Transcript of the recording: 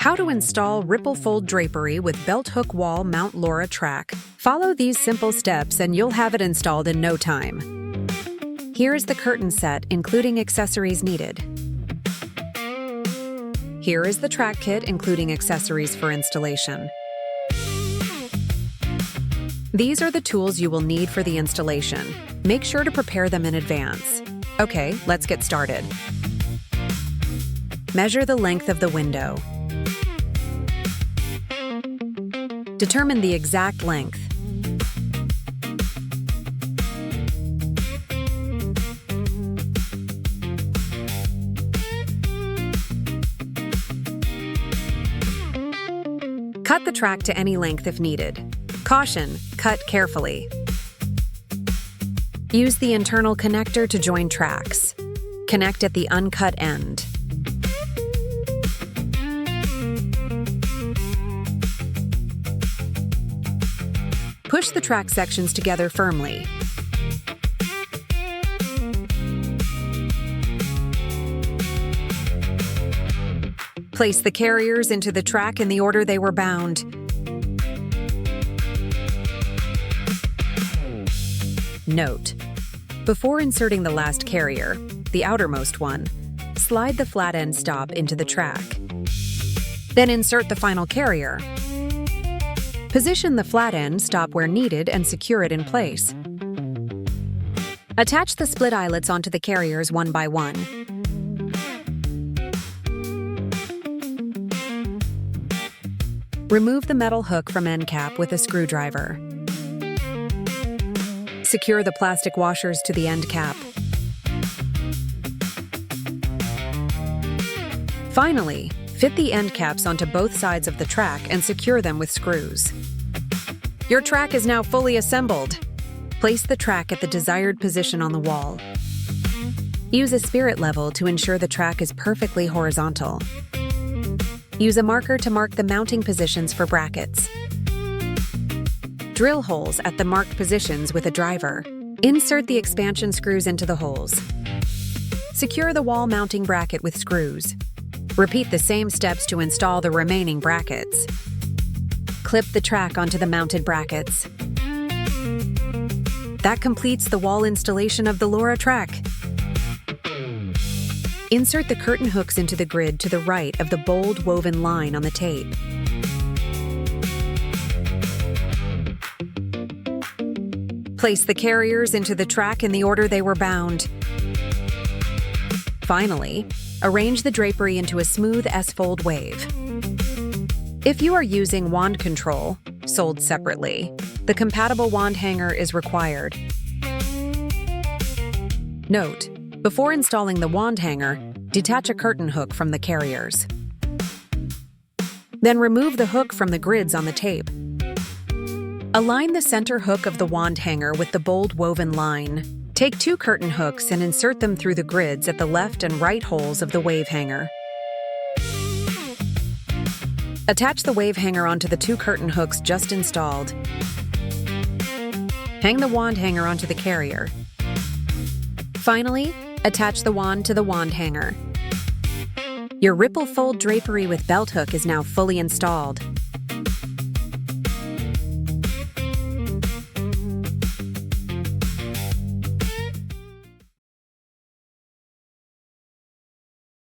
How to install ripple fold drapery with belt hook wall mount LORA track. Follow these simple steps and you'll have it installed in no time. Here is the curtain set, including accessories needed. Here is the track kit, including accessories for installation. These are the tools you will need for the installation. Make sure to prepare them in advance. Okay, let's get started. Measure the length of the window. Determine the exact length. Cut the track to any length if needed. Caution, cut carefully. Use the internal connector to join tracks. Connect at the uncut end. Push the track sections together firmly. Place the carriers into the track in the order they were bound. Note: before inserting the last carrier, the outermost one, slide the flat end stop into the track. Then insert the final carrier. Position the flat end stop where needed and secure it in place. Attach the split eyelets onto the carriers one by one. Remove the metal hook from end cap with a screwdriver. Secure the plastic washers to the end cap. Finally, fit the end caps onto both sides of the track and secure them with screws. Your track is now fully assembled. Place the track at the desired position on the wall. Use a spirit level to ensure the track is perfectly horizontal. Use a marker to mark the mounting positions for brackets. Drill holes at the marked positions with a driver. Insert the expansion screws into the holes. Secure the wall mounting bracket with screws. Repeat the same steps to install the remaining brackets. Clip the track onto the mounted brackets. That completes the wall installation of the LORA track. Insert the curtain hooks into the grid to the right of the bold woven line on the tape. Place the carriers into the track in the order they were bound. Finally, arrange the drapery into a smooth S-fold wave. If you are using wand control, sold separately, the compatible wand hanger is required. Note: before installing the wand hanger, detach a curtain hook from the carriers. Then remove the hook from the grids on the tape. Align the center hook of the wand hanger with the bold woven line. Take 2 curtain hooks and insert them through the grids at the left and right holes of the wave hanger. Attach the wave hanger onto the 2 curtain hooks just installed. Hang the wand hanger onto the carrier. Finally, attach the wand to the wand hanger. Your ripple fold drapery with belt hook is now fully installed.